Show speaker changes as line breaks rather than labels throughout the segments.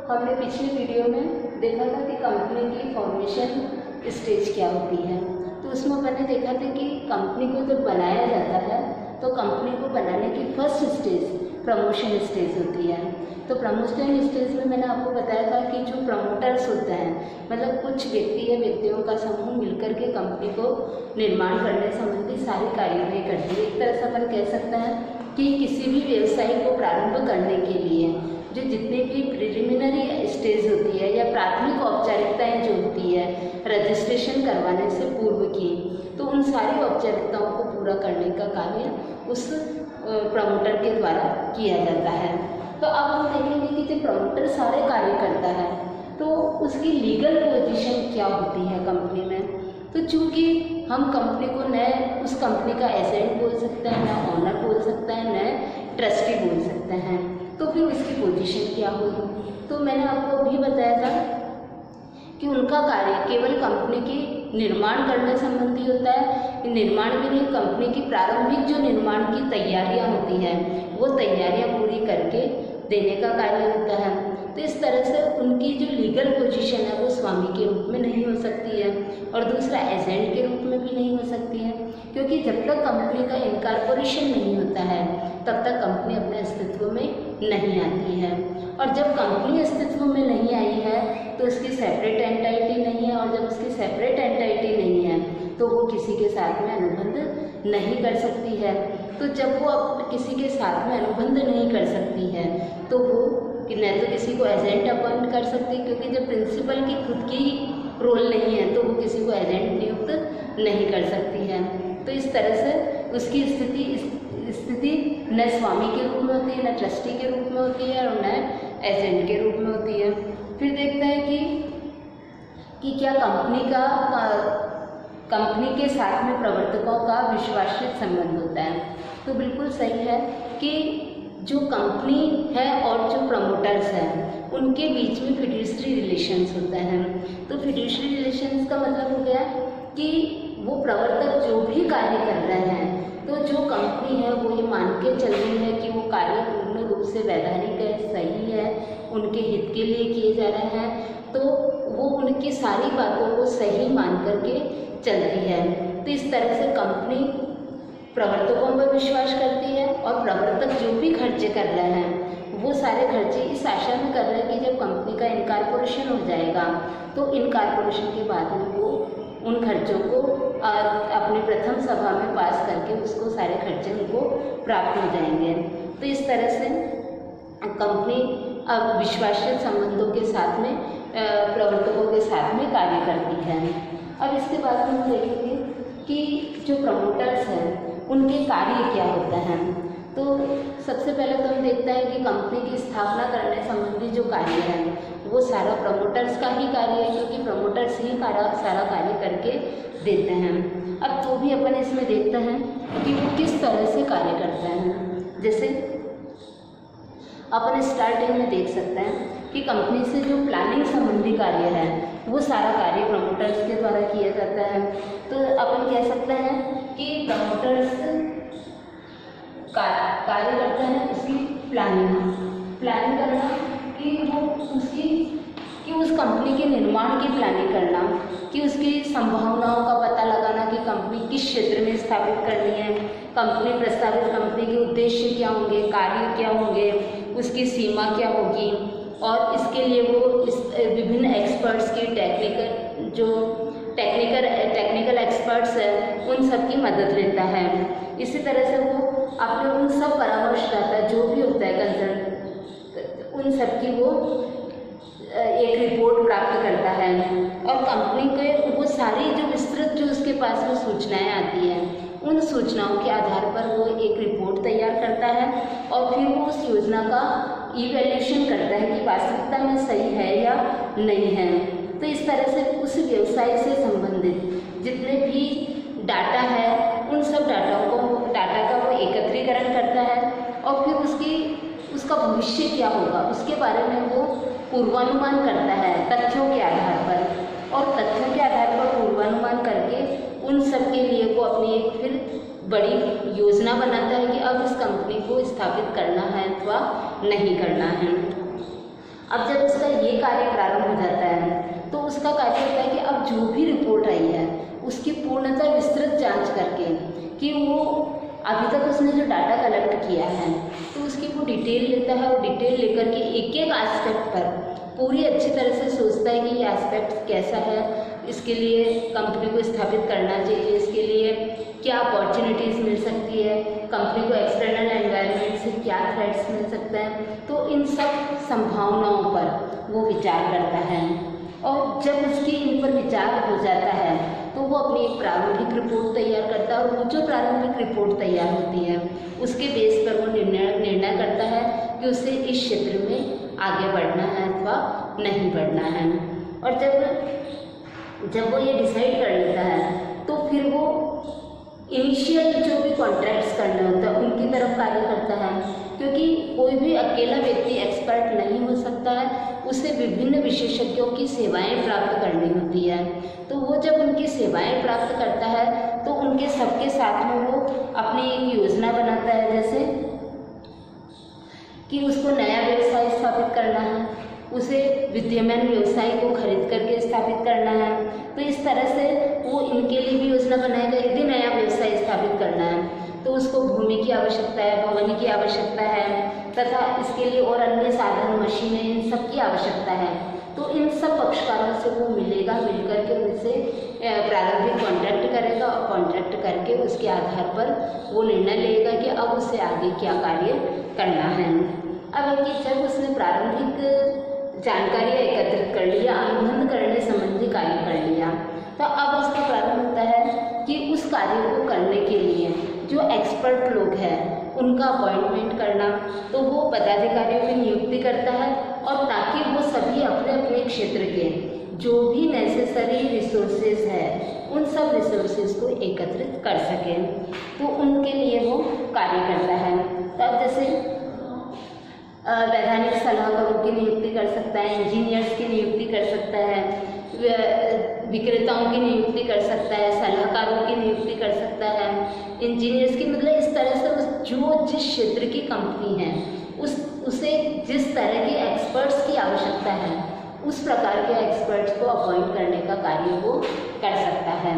हमने पिछले वीडियो में देखा था कि कंपनी की फॉर्मेशन स्टेज क्या होती है। तो उसमें मैंने देखा था कि कंपनी को जब बनाया जाता है तो कंपनी को बनाने की फर्स्ट स्टेज प्रमोशन स्टेज होती है। तो प्रमोशन स्टेज में मैंने आपको बताया था कि जो प्रमोटर्स होते हैं, मतलब कुछ व्यक्ति या व्यक्तियों का समूह मिलकर के कंपनी को निर्माण करने संबंधी सारी कार्यवाही करती है। एक तरह से अपन कह सकते हैं कि किसी भी व्यवसाय को प्रारंभ करने के लिए जो जितनी भी प्रिलिमिनरी स्टेज होती है या प्राथमिक औपचारिकताएं जो होती है रजिस्ट्रेशन करवाने से पूर्व की, तो उन सारी औपचारिकताओं को पूरा करने का कार्य उस प्रमोटर के द्वारा किया जाता है। तो अब हम देखेंगे कि जब प्रमोटर सारे कार्य करता है तो उसकी लीगल पोजीशन क्या होती है कंपनी में। तो चूँकि हम कंपनी को न उस कंपनी का एजेंट बोल सकते हैं, न ऑनर बोल सकते हैं, न ट्रस्टी बोल सकते हैं, तो फिर उसकी पोजीशन क्या होगी। तो मैंने आपको अभी बताया था कि उनका कार्य केवल कंपनी की निर्माण करने संबंधी होता है। निर्माण भी नहीं, कंपनी की प्रारंभिक जो निर्माण की तैयारियां होती हैं वो तैयारियां पूरी करके देने का कार्य होता है। तो इस तरह से उनकी जो लीगल पोजीशन है वो स्वामी के रूप में नहीं हो सकती है और दूसरा एजेंट के रूप में भी नहीं हो सकती है, क्योंकि जब तक कंपनी का इनकॉर्पोरेशन नहीं होता है तब तक कंपनी अपने अस्तित्व में नहीं आती है। और जब कंपनी अस्तित्व में नहीं आई है तो उसकी सेपरेट एंटाइटी नहीं है, और जब उसकी सेपरेट एंटाइटी नहीं है तो वो किसी के साथ में अनुबंध नहीं कर सकती है। तो जब वो किसी के साथ में अनुबंध नहीं कर सकती है तो वो न तो किसी को एजेंट अपॉइंट कर सकती, क्योंकि जब प्रिंसिपल की खुद की रोल नहीं है तो वो किसी को एजेंट नियुक्त नहीं कर सकती है। तो इस तरह से उसकी स्थिति न स्वामी के रूप में होती है, न ट्रस्टी के रूप में होती है और न एजेंट के रूप में होती है। फिर देखते हैं कि क्या कंपनी के साथ में प्रवर्तकों का विश्वासित संबंध होता है। तो बिल्कुल सही है कि जो कंपनी है और जो प्रमोटर्स हैं उनके बीच में फिड्यूशरी रिलेशंस होते हैं। तो फिड्यूशरी रिलेशंस का मतलब हो गया कि वो प्रवर्तक जो भी कार्य कर रहे हैं तो जो कंपनी है वो ये मान के चल रही है कि वो कार्य पूर्ण रूप से वैधानिक है, सही है, उनके हित के लिए किए जा रहे हैं, तो वो उनकी सारी बातों को सही मान करके चल रही है। तो इस तरह से कंपनी प्रवर्तकों पर विश्वास करती है और प्रवर्तक जो भी खर्चे कर रहे हैं वो सारे खर्चे इस आशा में कर रहे हैं कि जब कंपनी का इनकॉर्पोरेशन हो जाएगा तो इनकॉर्पोरेशन के बाद में वो उन खर्चों को अपनी प्रथम सभा में पास करके उसको सारे खर्चे उनको प्राप्त हो जाएंगे। तो इस तरह से कंपनी अब विश्वासित संबंधों के साथ में प्रवर्तकों के साथ में कार्य करती है। अब इसके बाद में हम देखेंगे कि जो प्रमोटर्स हैं उनके कार्य क्या होते हैं। तो सबसे पहले तो हम देखते हैं कि कंपनी की स्थापना करने संबंधी जो कार्य है वो सारा प्रमोटर्स का ही कार्य है, क्योंकि प्रमोटर्स ही सारा कार्य करके देते हैं। अब तो भी अपन इसमें देखते हैं कि वो किस तरह से कार्य करते हैं। जैसे अपन स्टार्टिंग में देख सकते हैं कि कंपनी से जो प्लानिंग संबंधी कार्य है वो सारा कार्य प्रमोटर्स के द्वारा किया जाता है। तो अपन कह सकते हैं कि प्रमोटर्स कार्य करते हैं उसकी प्लानिंग करना, कि उस कंपनी के निर्माण की प्लानिंग करना, कि उसकी संभावनाओं का पता लगाना कि कंपनी किस क्षेत्र में स्थापित करनी है, प्रस्तावित कंपनी के उद्देश्य क्या होंगे, कार्य क्या होंगे, उसकी सीमा क्या होगी, और इसके लिए वो विभिन्न एक्सपर्ट्स की टेक्निकल एक्सपर्ट्स हैं उन सब की मदद लेता है। इसी तरह से वो अपने उन सब परामर्शदाता जो भी होता है कंसर्न उन सब की वो एक रिपोर्ट प्राप्त करता है, और कंपनी के वो सारी जो विस्तृत जो उसके पास में सूचनाएं आती हैं उन सूचनाओं के आधार पर वो एक रिपोर्ट तैयार करता है और फिर वो उस योजना का इवैल्यूएशन करता है कि वास्तविकता में सही है या नहीं है। तो इस तरह से उस व्यवसाय से संबंधित जितने भी डाटा है उन सब डाटा का वो एकत्रीकरण करता है और फिर उसका भविष्य क्या होगा उसके बारे में वो पूर्वानुमान करता है तथ्यों के आधार पर, और तथ्यों के आधार पर पूर्वानुमान करके उन सब के लिए वो अपनी एक फिर बड़ी योजना बनाता है कि अब इस कंपनी को स्थापित करना है अथवा नहीं करना है। अब जब इसका कार्य प्रारंभ हो जाता है। तो उसका कार्य होता है कि अब जो भी रिपोर्ट आई है उसकी पूर्णतः विस्तृत जांच करके कि वो अभी तक उसने जो डाटा कलेक्ट किया है तो उसकी वो डिटेल लेता है और डिटेल लेकर के एक एक एस्पेक्ट पर पूरी अच्छी तरह से सोचता है कि ये एस्पेक्ट कैसा है, इसके लिए कंपनी को स्थापित करना चाहिए, इसके लिए क्या अपॉर्चुनिटीज़ मिल सकती है, कंपनी को एक्सटर्नल एनवायरनमेंट से क्या थ्रेट्स मिल सकते हैं। तो इन सब संभावनाओं पर वो विचार करता है और जब उसकी इन पर विचार हो जाता है तो वो अपनी एक प्रारंभिक रिपोर्ट तैयार करता है और वो जो प्रारंभिक रिपोर्ट तैयार होती है उसके बेस पर वो निर्णय करता है कि उसे इस क्षेत्र में आगे बढ़ना है अथवा नहीं बढ़ना है। और जब वो ये डिसाइड कर लेता है तो फिर वो इनिशियल जो भी कॉन्ट्रैक्ट्स करने होता है उनकी तरफ कार्य करता है, क्योंकि कोई भी अकेला व्यक्ति एक्सपर्ट नहीं हो सकता है, उसे विभिन्न विशेषज्ञों की सेवाएं प्राप्त करनी होती है। तो वो जब उनकी सेवाएं प्राप्त करता है तो उनके सबके साथ में वो अपनी एक योजना बनाता है, जैसे कि उसको नया व्यवसाय स्थापित करना है, उसे विद्यमान व्यवसाय को खरीद करके स्थापित करना है। तो इस तरह से वो इनके लिए भी योजना बनाएगा। यदि नया व्यवसाय स्थापित करना है तो उसको भूमि की आवश्यकता है, भवन की आवश्यकता है तथा इसके लिए और अन्य साधन, मशीनें, इन सब की आवश्यकता है। तो इन सब पक्षकारों से वो मिलेगा, मिलकर के उनसे प्रारंभिक कॉन्ट्रैक्ट करेगा और कॉन्ट्रैक्ट करके उसके आधार पर वो निर्णय लेगा कि अब उसे आगे क्या कार्य करना है। अब है कि जब उसने प्रारंभिक जानकारी एकत्रित कर लिया, अनुबंध करने संबंधी कार्य कर लिया, तो अब उसका प्रारंभ होता है कि उस कार्य को करने के लिए जो एक्सपर्ट लोग हैं उनका अपॉइंटमेंट करना। तो वो पदाधिकारियों की नियुक्ति करता है और ताकि वो सभी अपने अपने क्षेत्र के जो भी नेसेसरी रिसोर्सेज है उन सब रिसोर्सेज को एकत्रित कर सकें, तो उनके लिए वो कार्य करता है। तब जैसे वैधानिक सलाहकारों की नियुक्ति कर सकता है, इंजीनियर्स की नियुक्ति कर सकता है, विक्रेताओं की नियुक्ति कर सकता है, सलाहकारों की नियुक्ति कर सकता है, इंजीनियर्स की, मतलब इस तरह से जो जिस क्षेत्र की कंपनी है उसे जिस तरह के एक्सपर्ट्स की आवश्यकता है उस प्रकार के एक्सपर्ट्स को अपॉइंट करने का कार्य वो कर सकता है।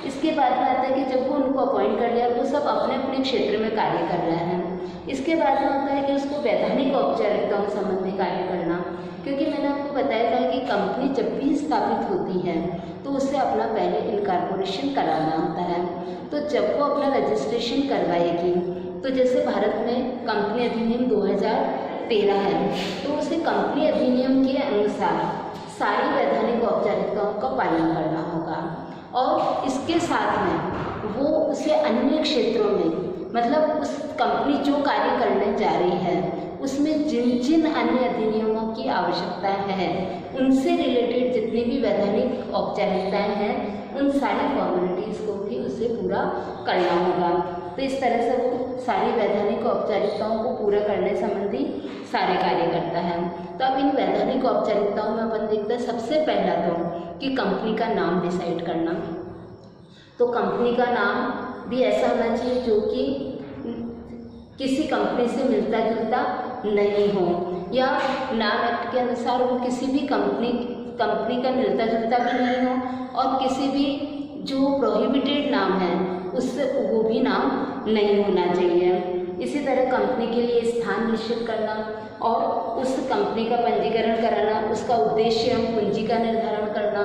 इसके बाद में आता है कि जब वो उनको अपॉइंट कर लिया, वो सब अपने अपने क्षेत्र में कार्य कर रहे हैं। इसके बाद में होता है कि उसको वैधानिक औपचारिकताओं संबंधी कार्य करना, क्योंकि मैंने आपको बताया था कि कंपनी जब भी स्थापित होती है तो उसे अपना पहले इनकॉर्पोरेशन कराना होता है। तो जब वो अपना रजिस्ट्रेशन करवाएगी, तो जैसे भारत में कंपनी अधिनियम 2013 है, तो उसे कंपनी अधिनियम के अनुसार सारी वैधानिक औपचारिकताओं का पालन करना होगा। और इसके साथ में वो उसे अन्य क्षेत्रों में, मतलब उस कंपनी जो कार्य करने जा रही है उसमें जिन जिन अन्य अधिनियमों की आवश्यकता है उनसे रिलेटेड जितनी भी वैधानिक औपचारिकताएं हैं उन सारी फॉर्मेलिटीज़ को भी उसे पूरा करना होगा। तो इस तरह से वो सारी वैधानिक औपचारिकताओं को पूरा करने संबंधी सारे कार्य करता है। तो अब इन वैधानिक औपचारिकताओं में अपन देखते हैं सबसे पहला तो कि कंपनी का नाम डिसाइड करना। तो कंपनी का नाम भी ऐसा होना चाहिए जो कि किसी कंपनी से मिलता जुलता नहीं हो, या नाम एक्ट के अनुसार वो किसी भी कंपनी का मिलता जुलता भी नहीं हो, और किसी भी जो प्रोहिबिटेड नाम है उससे वो भी नाम नहीं होना चाहिए। इसी तरह कंपनी के लिए स्थान निश्चित करना और उस कंपनी का पंजीकरण कराना, उसका उद्देश्य एवं पूंजी का निर्धारण करना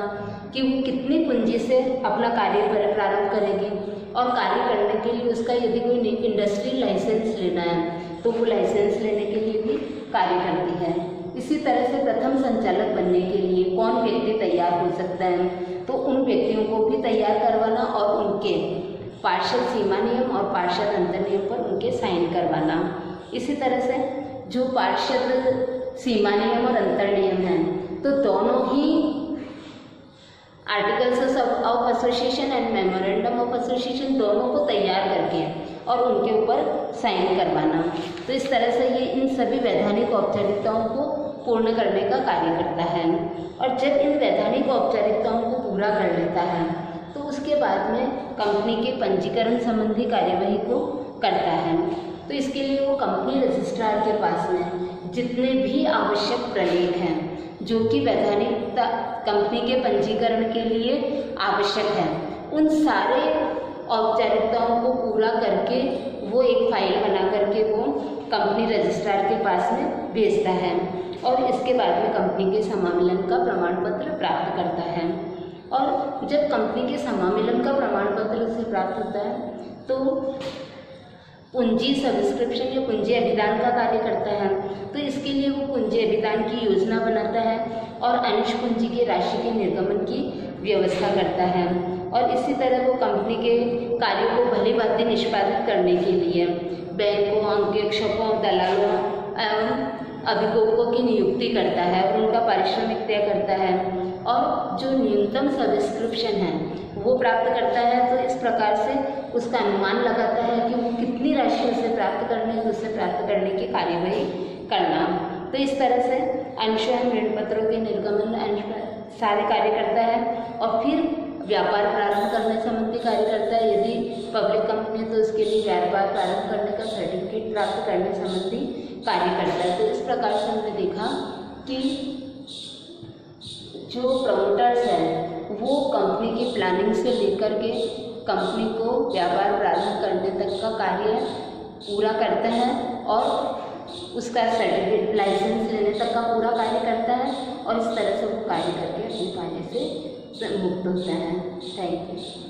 कि वो कितनी पूंजी से अपना कार्य प्रारंभ करेगी, और कार्य करने के लिए उसका यदि कोई इंडस्ट्री लाइसेंस लेना है तो वो लाइसेंस लेने के लिए भी कार्य करती है। इसी तरह से प्रथम संचालक बनने के लिए कौन व्यक्ति तैयार हो सकता है, तो उन व्यक्तियों को भी तैयार करवाना और उनके पार्षद सीमा नियम और पार्षद अंतर नियम पर उनके साइन करवाना। इसी तरह से जो पार्षद सीमा नियम और अंतर नियम हैं तो दोनों ही articles of association and memorandum of association दोनों को तैयार करके और उनके ऊपर साइन करवाना। तो इस तरह से ये इन सभी वैधानिक औपचारिकताओं को पूर्ण करने का कार्य करता है। और जब इन वैधानिक औपचारिकताओं को पूरा कर लेता है तो उसके बाद में कंपनी के पंजीकरण संबंधी कार्यवाही को करता है। तो इसके लिए वो कंपनी रजिस्ट्रार के पास में जितने भी आवश्यक प्रलेख हैं, जो कि वैधानिक कंपनी के पंजीकरण के लिए आवश्यक है। उन सारे औपचारिकताओं को पूरा करके वो एक फाइल बना करके वो कंपनी रजिस्ट्रार के पास में भेजता है और इसके बाद में कंपनी के समामिलन का प्रमाण पत्र प्राप्त करता है। और जब कंपनी के समामिलन का प्रमाण पत्र उसे प्राप्त होता है तो पूंजी सब्सक्रिप्शन या पूंजी अभिदान का कार्य करता है। तो इसके लिए वो पूंजी अभिदान की योजना बनाता है और अंश पूंजी की राशि के निर्गमन की व्यवस्था करता है। और इसी तरह वो कंपनी के कार्यों को भली भांति निष्पादित करने के लिए बैंकों, अंकेक्षकों, दलालों एवं अभिभावकों की नियुक्ति करता है और उनका पारिश्रमिक तय करता है और जो न्यूनतम सब्सक्रिप्शन है वो प्राप्त करता है। तो इस प्रकार से उसका अनुमान लगाता है कि वो कितनी राशि उसे प्राप्त करनी है, उससे प्राप्त करने की कार्यवाही करना। तो इस तरह से अंश एवं ऋण पत्रों के निर्गमन अंश सारे कार्य करता है और फिर व्यापार प्रारंभ करने संबंधी कार्य करता है। यदि पब्लिक कंपनी है तो उसके लिए व्यापार प्रारंभ करने का सर्टिफिकेट प्राप्त करने संबंधी कार्य करता है। तो इस प्रकार से हमने देखा कि जो प्रमोटर्स हैं वो कंपनी की प्लानिंग से लेकर के कंपनी को व्यापार प्रारंभ करने तक का कार्य पूरा करते हैं और उसका सर्टिफिकेट लाइसेंस लेने तक का पूरा कार्य करता है और इस तरह से वो कार्य करके अपने कार्य से मुक्त होता है। Thank you.